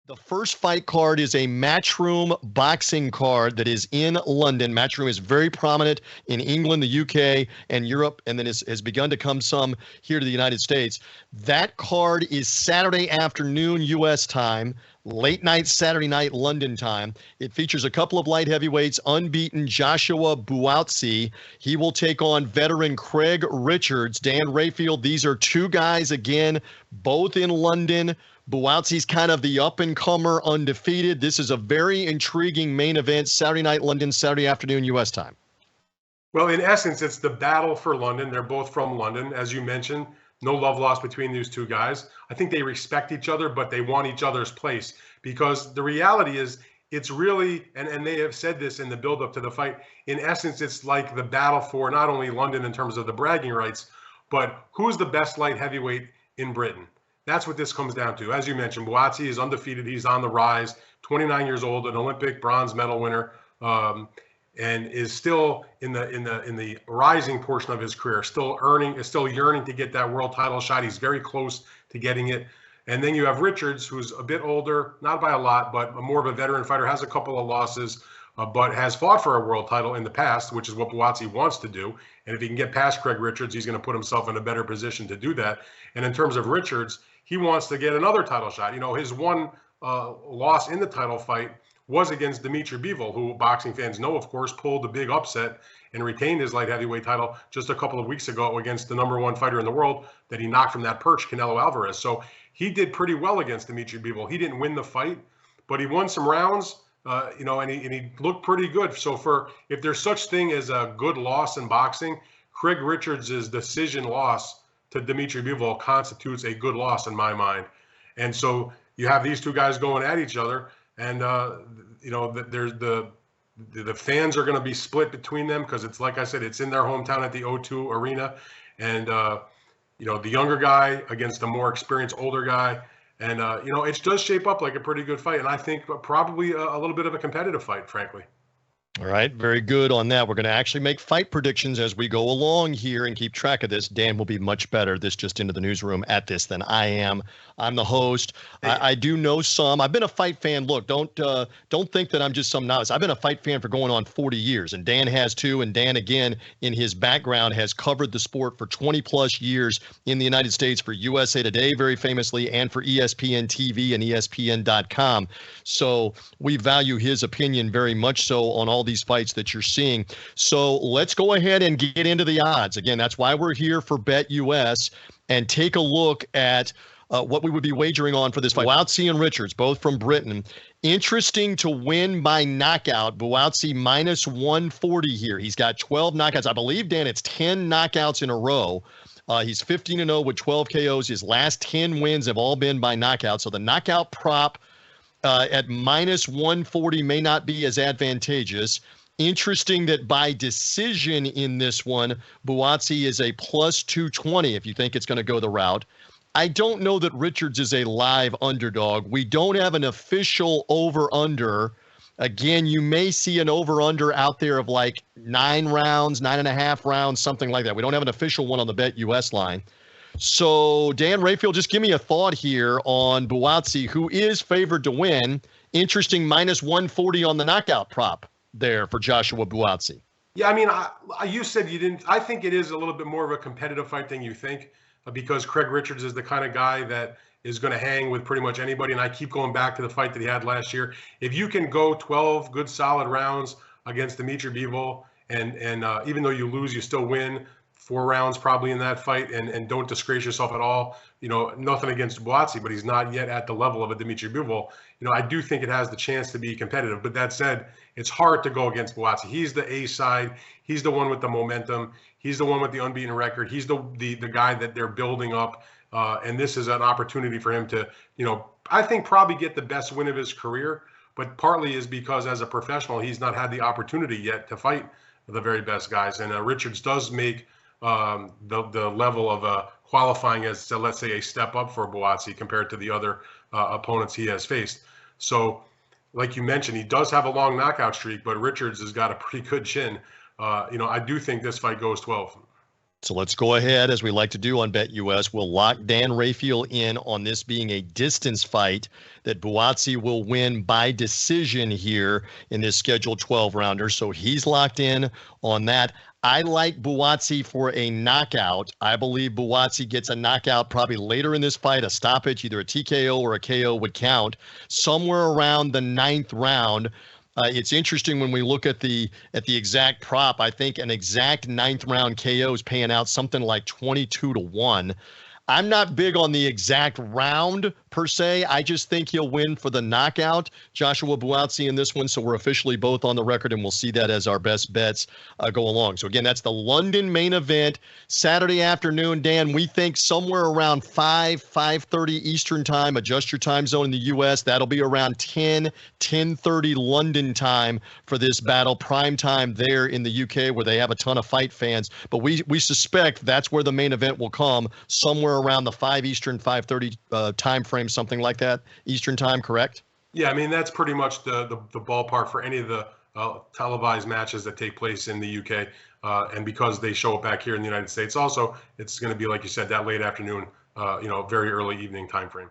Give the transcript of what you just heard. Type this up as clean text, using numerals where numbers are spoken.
The first fight card is a Matchroom boxing card that is in London. Matchroom is very prominent in England, the UK, and Europe, and then has begun to come some here to the United States. That card is Saturday afternoon U.S. time, late night Saturday night London time. It features a couple of light heavyweights, unbeaten Joshua Buatsi. He will take on veteran Craig Richards. Dan Raphael, these are two guys, again, both in London. Buatsi's kind of the up-and-comer, undefeated. This is a very intriguing main event, Saturday night London, Saturday afternoon U.S. time. Well, in essence, it's the battle for London. They're both from London, as you mentioned. No love lost between these two guys. I think they respect each other, but they want each other's place, because the reality is it's really, and they have said this in the build-up to the fight, in essence, it's like the battle for not only London in terms of the bragging rights, but who's the best light heavyweight in Britain. That's what this comes down to. As you mentioned, Buatsi is undefeated. He's on the rise, 29 years old, an Olympic bronze medal winner, and is still in the rising portion of his career, still yearning to get that world title shot. He's very close to getting it. And then you have Richards, who's a bit older, not by a lot, but more of a veteran fighter, has a couple of losses, but has fought for a world title in the past, which is what Buatsi wants to do. And if he can get past Craig Richards, he's going to put himself in a better position to do that. And in terms of Richards, he wants to get another title shot. You know, his one loss in the title fight was against Dmitry Bivol, who boxing fans know, of course, pulled the big upset and retained his light heavyweight title just a couple of weeks ago against the #1 fighter in the world that he knocked from that perch, Canelo Alvarez. So he did pretty well against Dmitry Bivol. He didn't win the fight, but he won some rounds, and he looked pretty good. So if there's such thing as a good loss in boxing, Craig Richards' decision loss to Dmitry Bivol constitutes a good loss in my mind. And so you have these two guys going at each other, and there's the fans are going to be split between them, because it's, like I said, it's in their hometown at the O2 Arena, and the younger guy against the more experienced older guy, and it does shape up like a pretty good fight, and I think probably a little bit of a competitive fight, frankly. All right, very good on that. We're going to actually make fight predictions as we go along here and keep track of this. Dan will be much better just into the newsroom at this than I am. I'm the host. I do know some. I've been a fight fan. Look, don't think that I'm just some novice. I've been a fight fan for going on 40 years, and Dan has too. And Dan, again, in his background, has covered the sport for 20 plus years in the United States for USA Today, very famously, and for ESPN TV and ESPN.com. So we value his opinion very much so on all these fights that you're seeing. So let's go ahead and get into the odds. Again, that's why we're here for BetUS, and take a look at what we would be wagering on for this fight. Buatsi and Richards, both from Britain. Interesting to win by knockout. Buatsi minus 140 here. He's got 12 knockouts. I believe, Dan, it's 10 knockouts in a row. He's 15-0 with 12 KOs. His last 10 wins have all been by knockout. So the knockout prop at minus 140 may not be as advantageous. Interesting that by decision in this one, Buatsi is a plus 220 if you think it's going to go the route. I don't know that Richards is a live underdog. We don't have an official over-under. Again, you may see an over-under out there of like 9 rounds, 9.5 rounds, something like that. We don't have an official one on the BetUS line. So, Dan Raphael, just give me a thought here on Buatsi, who is favored to win. Interesting, minus 140 on the knockout prop there for Joshua Buatsi. Yeah, I mean, you said you didn't. I think it is a little bit more of a competitive fight than you think, because Craig Richards is the kind of guy that is going to hang with pretty much anybody. And I keep going back to the fight that he had last year. If you can go 12 good solid rounds against Dmitry Bivol, and even though you lose, you still win 4 rounds probably in that fight, and don't disgrace yourself at all. Nothing against Buatsi, but he's not yet at the level of a Dmitry Bivol. I do think it has the chance to be competitive. But that said, it's hard to go against Buatsi. He's the A side. He's the one with the momentum. He's the one with the unbeaten record. He's the guy that they're building up. And this is an opportunity for him to, I think probably get the best win of his career. But partly is because as a professional, he's not had the opportunity yet to fight the very best guys. And Richards does make the level of qualifying as, let's say, a step up for Buatsi compared to the other opponents he has faced. So, like you mentioned, he does have a long knockout streak, but Richards has got a pretty good chin. I do think this fight goes 12. So let's go ahead, as we like to do on BetUS. We'll lock Dan Raphael in on this being a distance fight, that Buatsi will win by decision here in this scheduled 12-rounder. So he's locked in on that. I like Buatsi for a knockout. I believe Buatsi gets a knockout probably later in this fight, a stoppage, either a TKO or a KO would count, somewhere around the 9th round. It's interesting when we look at the exact prop. I think an exact 9th round KO is paying out something like 22-1. I'm not big on the exact round per se. I just think he'll win for the knockout, Joshua Buatsi, in this one. So we're officially both on the record, and we'll see that as our best bets go along. So again, that's the London main event, Saturday afternoon. Dan, we think somewhere around 5:30 Eastern time. Adjust your time zone in the U.S. That'll be around 10:30 London time for this battle. Prime time there in the UK, where they have a ton of fight fans. But we suspect that's where the main event will come, somewhere around the 5 Eastern, 5:30 time frame, something like that, Eastern time, correct? Yeah, I mean, that's pretty much the ballpark for any of the televised matches that take place in the UK. And because they show it back here in the United States also, it's going to be, like you said, that late afternoon, very early evening time frame.